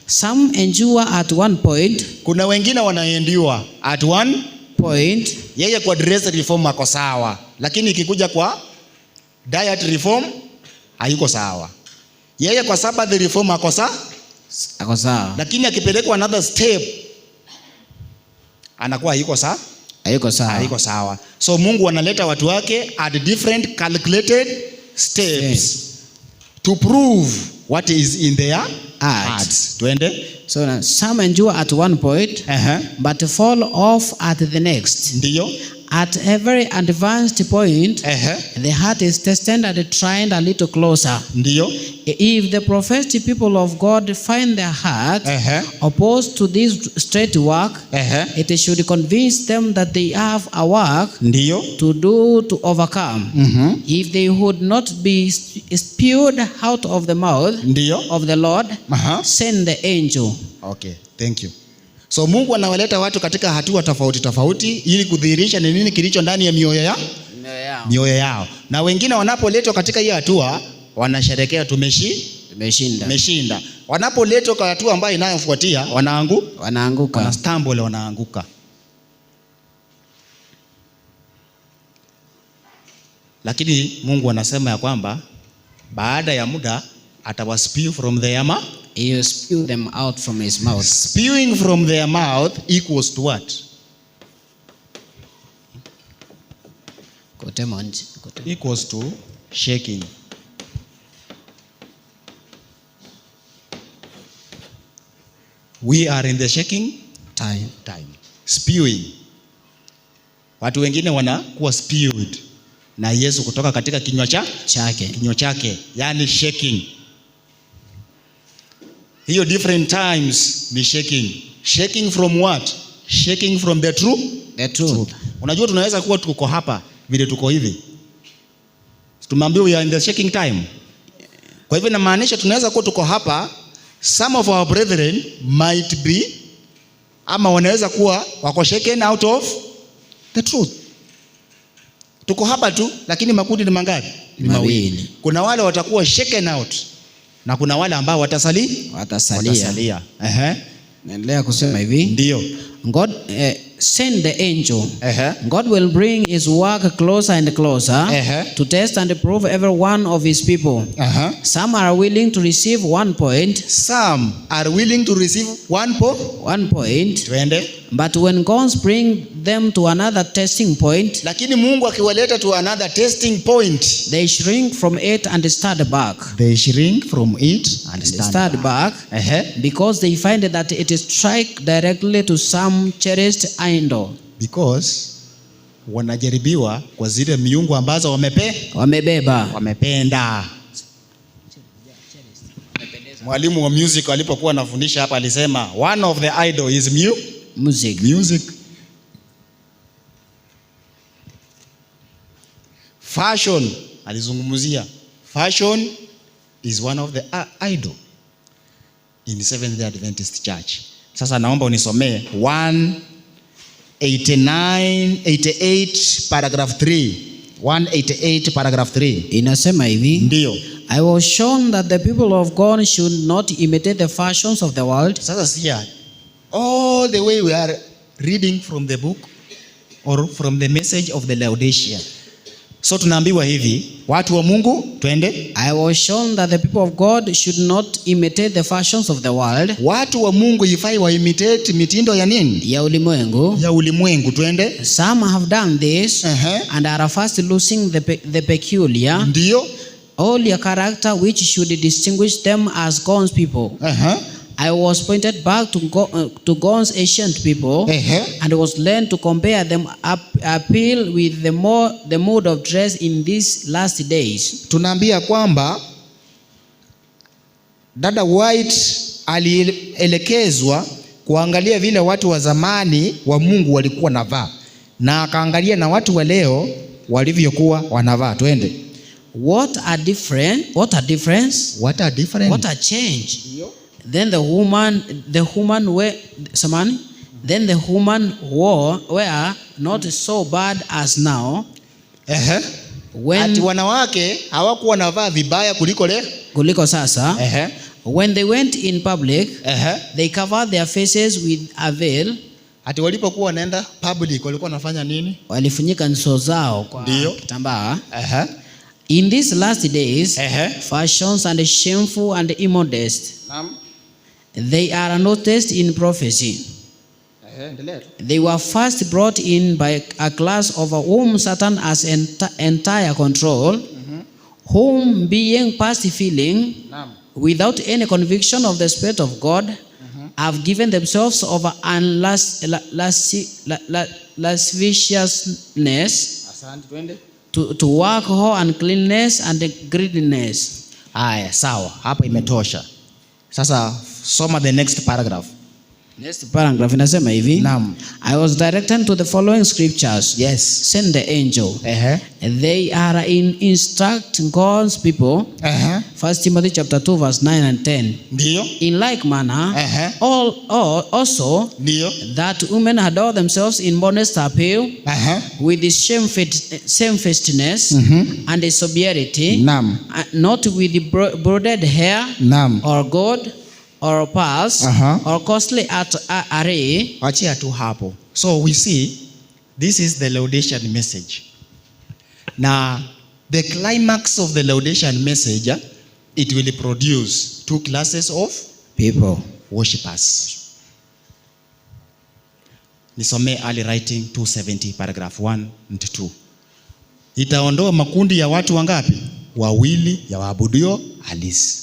Speaker 3: Some endure at one point.
Speaker 2: Kuna wengine wanaendure at one
Speaker 3: point.
Speaker 2: Yeye kwa dress reform ako sawa, lakini ikikuja kwa diet reform hayuko sawa. Yeye kwa Sabbath reform ako
Speaker 3: ako sawa,
Speaker 2: lakini akipelekwa another step anakuwa hayuko sawa, hayuko sawa. So Mungu analeta watu wake at different calculated steps to prove what is in their hearts. Twende.
Speaker 3: So now, some endure at one point, but fall off at the next.
Speaker 2: Ndiyo.
Speaker 3: At every advanced point, the heart is tested and tried a little closer.
Speaker 2: Ndiyo.
Speaker 3: If the professed people of God find their heart opposed to this straight work, it should convince them that they have a work
Speaker 2: Ndiyo.
Speaker 3: to do to overcome. If they would not be spewed out of the mouth
Speaker 2: Ndiyo.
Speaker 3: of the Lord, send the angel.
Speaker 2: Okay, thank you. So Mungu anawaleta watu katika hatua tofauti tofauti ili kudhihirisha ni nini kilicho ndani ya mioyo yao. Na wengine wanapoletwa katika hii hatua wanasherekea tumeshinda. Wanapoletwa kwa hatua ambayo inayofuatia wanaanguka. Wanaanguka. Lakini Mungu anasema ya kwamba baada ya muda atawaspew from their mouth.
Speaker 3: He will spew them out from his mouth.
Speaker 2: Spewing from their mouth equals to what? Equals to shaking. We are in the shaking time. Spewing. Watu wengine wanakuwa spewed na Yesu kutoka katika kinywa chake, yani shaking. Hiyo different times ni shaking from what? Shaking from the truth. Unajua tunaweza kuwa tuko hapa vile tuko hivi, tumeambiwa we are in the shaking time. Kwa hivyo inamaanisha tunaweza kuwa tuko hapa, some of our brethren might be, ama wanaweza kuwa wako shaken out of the truth. Tuko hapa tu, lakini makundi ni mangapi? Ni mawili. Kuna wale watakuwa shaken out na kuna wale ambao watasalia.
Speaker 3: Naendelea kusema hivi.
Speaker 2: Ndio.
Speaker 3: God send the angel. God will bring his work closer and closer to test and prove every one of his people. Some are willing to receive 1 point.
Speaker 2: Some are willing to receive
Speaker 3: 1 point.
Speaker 2: Twende.
Speaker 3: But when God bring them to another testing point,
Speaker 2: lakini Mungu akiwaleta to another testing point,
Speaker 3: they shrink from it and start back. Because they find that it is strike directly to some cherished idol.
Speaker 2: Because wanajaribiwa kwa zile miungu ambazo wamependa. Mwalimu wa music alipokuwa anafundisha hapa alisema one of the idol is music. Fashion alizungumzia. Fashion is one of the idol in the Seventh-day Adventist Church. Sasa naomba unisomee 188 paragraph 3. 188 paragraph 3.
Speaker 3: Inasema hivi.
Speaker 2: Ndio.
Speaker 3: I was shown that the people of God should not imitate the fashions of the world.
Speaker 2: Sasa siya, all the way we are reading from the book or from the message of the Laodicea. So tunaambiwa hivi, watu wa Mungu, twende.
Speaker 3: I was shown that the people of God should not imitate the fashions of the world.
Speaker 2: Watu wa Mungu ifai wa imitate mitindo ya nini?
Speaker 3: Ya ulimwengu,
Speaker 2: twende.
Speaker 3: Some have done this and are fast losing the peculiar.
Speaker 2: Ndio.
Speaker 3: All your character which should distinguish them as God's people. I was pointed back to God's ancient people and was learned to compare them appeal with the mode of dress in these last days.
Speaker 2: Tunaambia kwamba dada White alielekezwa kuangalia vile watu wa zamani wa Mungu walikuwa navaa na akaangalia na watu wa leo walivyokuwa wanavaa. Twende.
Speaker 3: What a difference. What a change. Then the woman were not so bad as now.
Speaker 2: Ati wanawake hawakuwa wanavaa vibaya
Speaker 3: kuliko sasa. When they went in public, they covered their faces with a veil.
Speaker 2: Ati walipokuwa wanaenda public walikuwa wanafanya nini?
Speaker 3: Walifunika nyuso zao kwa kitambaa. In these last days, fashions and shameful and immodest. They are noticed in prophecy. They were first brought in by a class over whom Satan has entire control, whom being past feeling, without any conviction of the Spirit of God, have given themselves over lasciviousness to work whole uncleanness and greediness.
Speaker 2: Haya, sawa, hapo imetosha. Sasa soma the next paragraph.
Speaker 3: Next paragraph inasema hivi.
Speaker 2: Naam.
Speaker 3: I was directed to the following scriptures.
Speaker 2: Yes.
Speaker 3: Send the angel. They are instruct God's people. 1 Timothy chapter 2 verse 9 and 10.
Speaker 2: Ndio.
Speaker 3: In like manner, also
Speaker 2: Ndio.
Speaker 3: that women adore themselves in modest appeal, with the shamefacedness and the sobriety,
Speaker 2: Naam.
Speaker 3: not with the broided hair,
Speaker 2: Naam.
Speaker 3: or gold, or pearls, or costly array.
Speaker 2: Achia tu hapo. So we see this is the Laodicean message. Now the climax of the Laodicean message, it will produce two classes of
Speaker 3: People.
Speaker 2: worshippers. Nisome early writing 270 paragraph 1 and 2. Itaondoa makundi ya watu wangapi? Wawili ya waabudio halisi.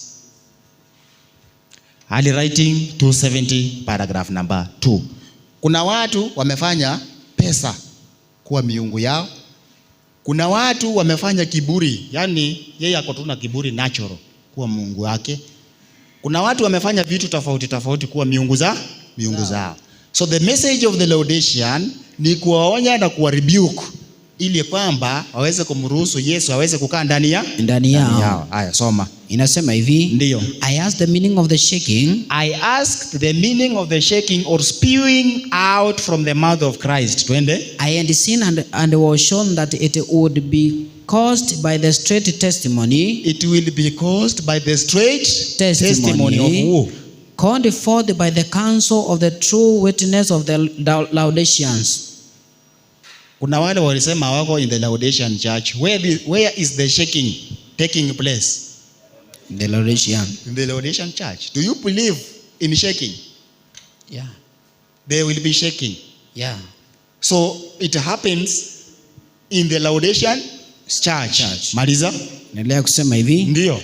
Speaker 2: Early writing 270 paragraph number 2. Kuna watu wamefanya pesa kuwa miungu yao. Kuna watu wamefanya kiburi, yani yeye ako tu na kiburi natural kuwa mungu wake. Kuna watu wamefanya vitu tofauti tofauti kuwa miungu zao. So the message of the Laodicean ni kuwaonya na kuwa rebuke ili kwamba waweze kumruhusu Yesu aweze kukaa ndani yao. Haya, soma.
Speaker 3: Inasema hivi.
Speaker 2: Ndio.
Speaker 3: I asked the meaning of the shaking.
Speaker 2: I asked the meaning of the shaking or spewing out from the mouth of Christ. Twende.
Speaker 3: I had seen and was shown that it would be caused by the straight testimony.
Speaker 2: It will be caused by the straight testimony of who?
Speaker 3: Called forth by the counsel of the true witness of the Laodiceans.
Speaker 2: Kuna wale walisema wako in the Laodicean church. Where is the shaking taking place?
Speaker 3: The Laodicean.
Speaker 2: In the Laodicean church. Do you believe in shaking?
Speaker 3: Yeah.
Speaker 2: They will be shaking.
Speaker 3: Yeah.
Speaker 2: So it happens in the Laodicean church. Maliza.
Speaker 3: Naendelea kusema hivi.
Speaker 2: Ndio.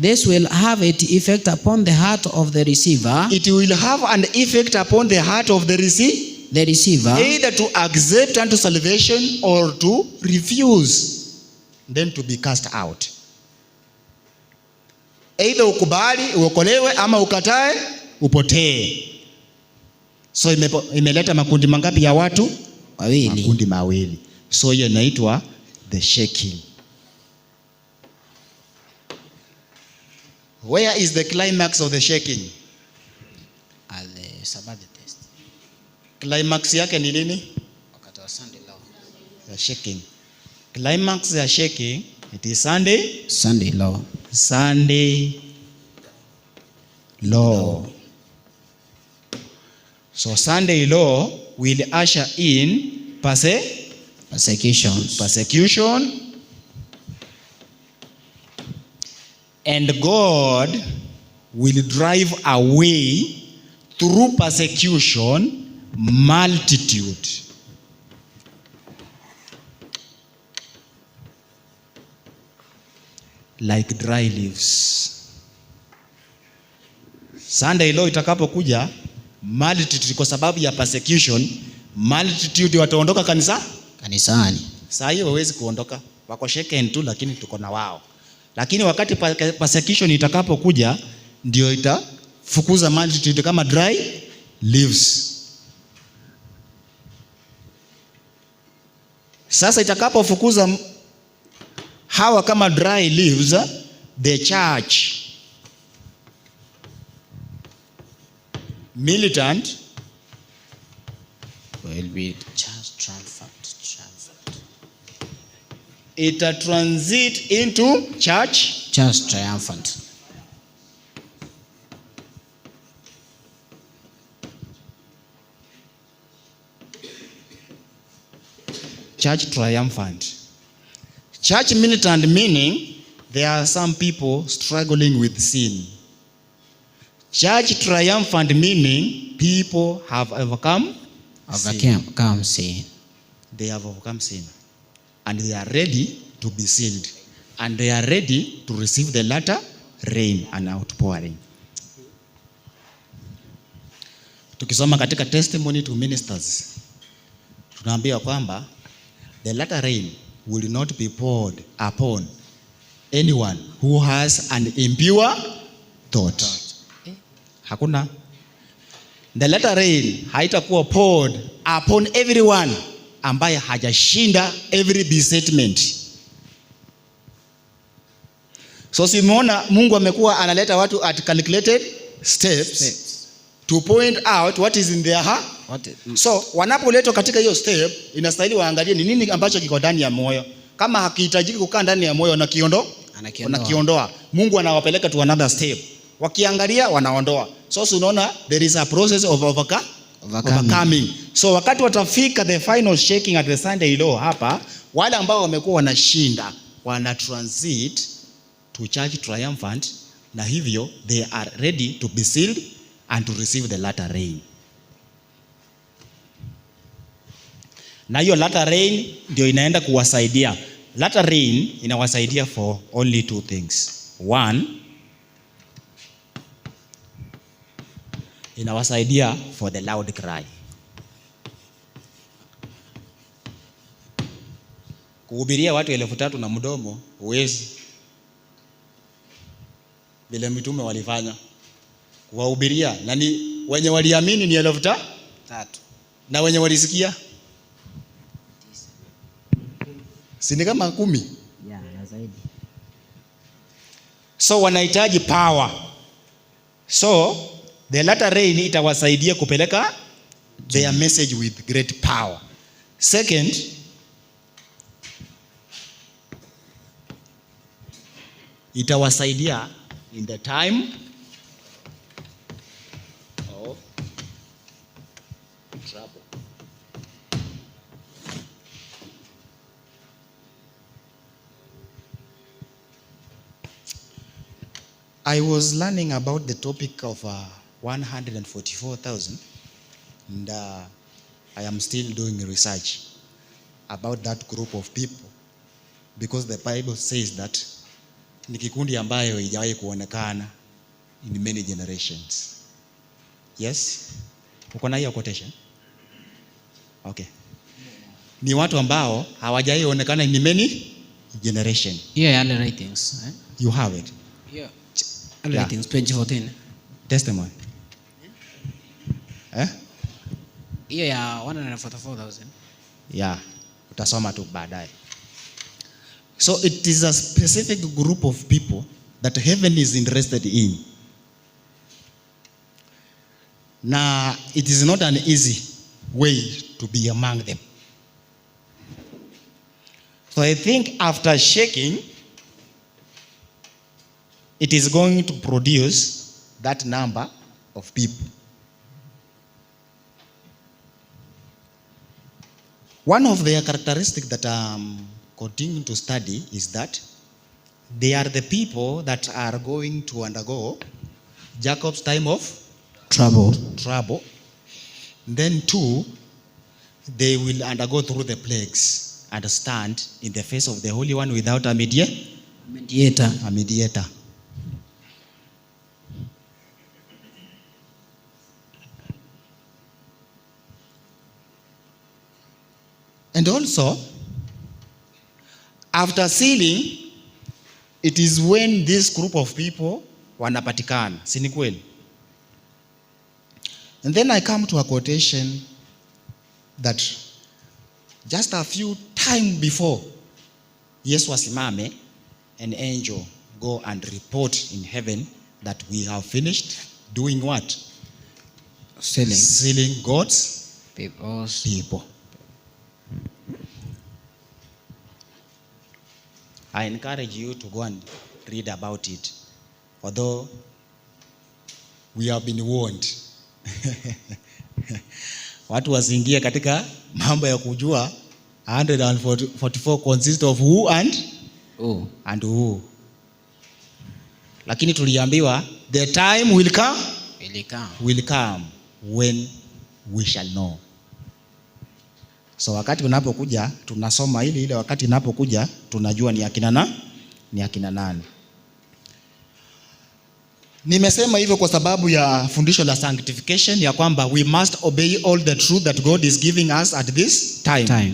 Speaker 3: This will have its effect upon the heart of the receiver.
Speaker 2: It will have an effect upon the heart of the receiver, either to accept unto salvation or to refuse, then to be cast out. Either ukubali uokolewe ama ukatae upotee. So imeleta makundi mangapi ya watu?
Speaker 3: Mawili.
Speaker 2: Makundi mawili. So hiyo inaitwa the shaking. Where is the climax of the shaking?
Speaker 3: At the Sabbath test.
Speaker 2: Climax yake ni lini?
Speaker 3: Wakati wa Sunday law.
Speaker 2: The shaking. Climax ya shaking, it is Sunday.
Speaker 3: Sunday law.
Speaker 2: Sunday law. So Sunday law will usher in persecution. And God will drive away through persecution multitude. Like dry leaves. Sunday law itakapokuja, multitude kwa sababu ya persecution, multitude wataondoka kanisani. Saa hiyo hawezi kuondoka. Wako shaken tu, lakini tuko na wao. Lakini wakati persecution itakapokuja, ndio itafukuza multitude kama dry leaves. Sasa itakapofukuza hawa kama dry leaves, the church militant
Speaker 3: Will be just triumphant.
Speaker 2: It transit into church
Speaker 3: Just triumphant.
Speaker 2: church triumphant. Church militant meaning there are some people struggling with sin. Church triumphant meaning people have overcome
Speaker 3: sin.
Speaker 2: They have overcome sin. And they are ready to be sealed. And they are ready to receive the latter rain and outpouring. Tukisoma katika testimony to ministers, tunaambiwa kwamba the latter rain will not be poured upon anyone who has an impure thought. Hakuna. The latter rain haitakuwa poured upon everyone ambaye hajashinda every besetment. So simuona Mungu amekuwa analeta watu at calculated steps to point out what is in their heart. So wanapoletwa katika hiyo step, inastahili waangalie ni nini ambacho kiko ndani ya moyo. Kama hakihitajiki kukaa ndani ya moyo, wanakiondoa. Mungu anawapeleka to another step. Wakiangalia wanaondoa. So unaona there is a process of overcoming. So wakati watafika the final shaking at the Sunday law hapa, wale ambao wamekuwa wanashinda wana transit to church triumphant, na hivyo they are ready to be sealed and to receive the latter rain. Na hiyo latter rain ndio inaenda kuwasaidia. Latter rain inawasaidia for only two things. One, inawasaidia for the loud cry. Kuhubiria watu 3,000 na mdomo huwezi. Vile mitume walifanya. Kuwahubiria na ni wenye waliamini ni 3,000 na wenye walisikia si kama 10.
Speaker 3: Yeah, na zaidi.
Speaker 2: So wanahitaji power. So the latter rain itawasaidia kupeleka their message with great power. Second, itawasaidia in the time of trouble. I was learning about the topic of 144,000 and I am still doing research about that group of people because the Bible says that ni kikundi ambayo haijawahi kuonekana in many generations. Yes? Uko na hiyo quotation? Okay. Ni watu ambao hawajawahi kuonekana in many generations.
Speaker 3: Yeah, all writings.
Speaker 2: You have it.
Speaker 3: Yeah. All writings 2014.
Speaker 2: Testimony.
Speaker 3: Yeah, 144,000.
Speaker 2: Yeah. Utasoma tu baadaye. So it is a specific group of people that heaven is interested in. Now, it is not an easy way to be among them. So I think after shaking, it is going to produce that number of people. One of their characteristics that continue to study is that they are the people that are going to undergo Jacob's time of
Speaker 3: Trouble.
Speaker 2: Then 2, they will undergo through the plagues and stand in the face of the Holy One without a mediator. And also, after sealing, it is when this group of people wanapatikana. Si ni kweli? And then I come to a quotation that just a few time before Yesu asimame, an angel go and report in heaven that we have finished doing what? Sealing God's people. I encourage you to go and read about it. Although we have been warned. Watu wasiingie katika mambo ya kujua 144 consist of who and who. Lakini tuliambiwa the time will come will come when we shall know. So wakati unapokuja tunasoma ile wakati unapokuja tunajua ni akina nani. Nimesema hivyo kwa sababu ya fundisho la sanctification ya kwamba we must obey all the truth that God is giving us at this time.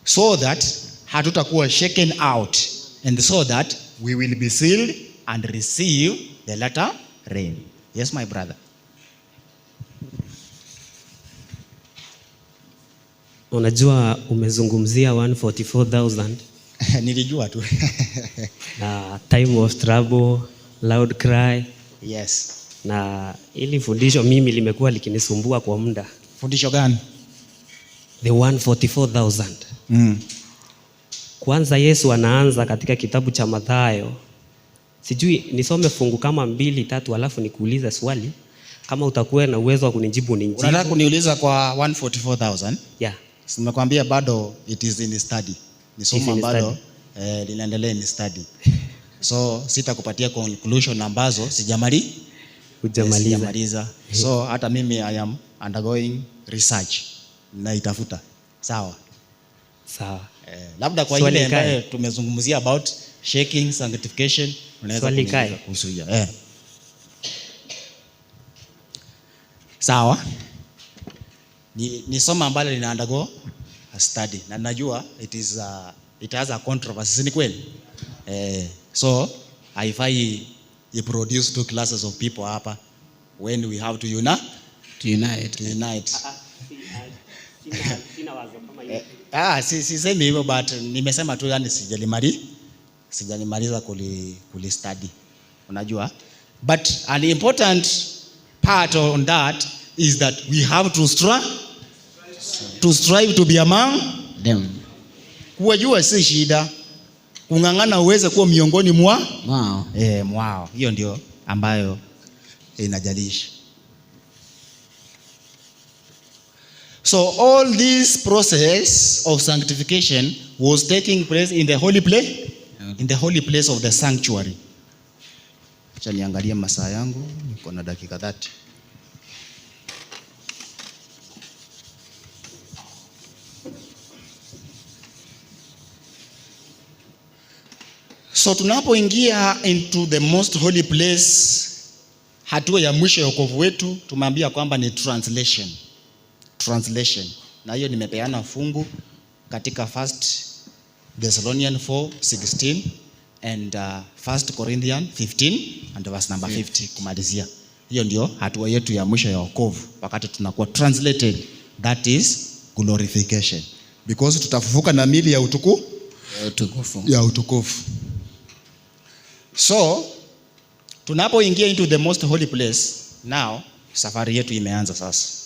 Speaker 2: So that hatutakuwa shaken out and so that we will be sealed and receive the latter rain. Yes, my brother.
Speaker 5: Unajua umezungumzia 144,000.
Speaker 2: Nilijua tu.
Speaker 5: Time of trouble, loud cry.
Speaker 2: Yes.
Speaker 5: Na ili fundisho mimi limekuwa likinisumbua kwa muda.
Speaker 2: Fundisho gani?
Speaker 5: The 144,000. Kwanza Yesu anaanza katika kitabu cha Mathayo. Sijui nisome fungu kama 2-3 alafu nikuulize swali. Kama utakuwa na uwezo wa kunijibu nijibu.
Speaker 2: Unataka kuniuliza kwa 144,000?
Speaker 5: Yeah.
Speaker 2: Nimekwambia bado it is in study. Ni somo ambalo linaendelea in study. So sitakupatia conclusion ambazo sijamaliza. So hata mimi I am undergoing research na itafuta. Sawa. Labda kwa ile ambayo tumezungumzia about shaking sanctification unaweza kuniuliza kuhusu hiyo. Sawa. Ni somo ambalo lina undergo a study na najua it has a controversy, ni kweli? So haifai produce 2 classes of people hapa when we have to unite. Sisemi hivyo but nimesema tu yani sijalimaliza study. Unajua? But an important part on that is that we have to strive to be among them. Kuwajua si shida. Kung'ang'ana uweze kuwa miongoni mwao. Hiyo ndio ambayo inajalisha. So all this process of sanctification was taking place in the holy place of the sanctuary. Acha niangalie masaa yangu, niko na dakika 30. So tunapoingia into the most holy place, hatua ya mwisho ya wokovu wetu tumeambia kwamba ni translation. Na hiyo nimepeana fungu katika 1 Thessalonians 4:16 and 1 Corinthians 15 and verse number 50 kumalizia. Hiyo ndio hatua yetu ya mwisho ya wokovu wakati tunakuwa translated, that is glorification. Because tutafufuka na miili ya utukufu. So tunapoingia into the most holy place, now safari yetu imeanza sasa.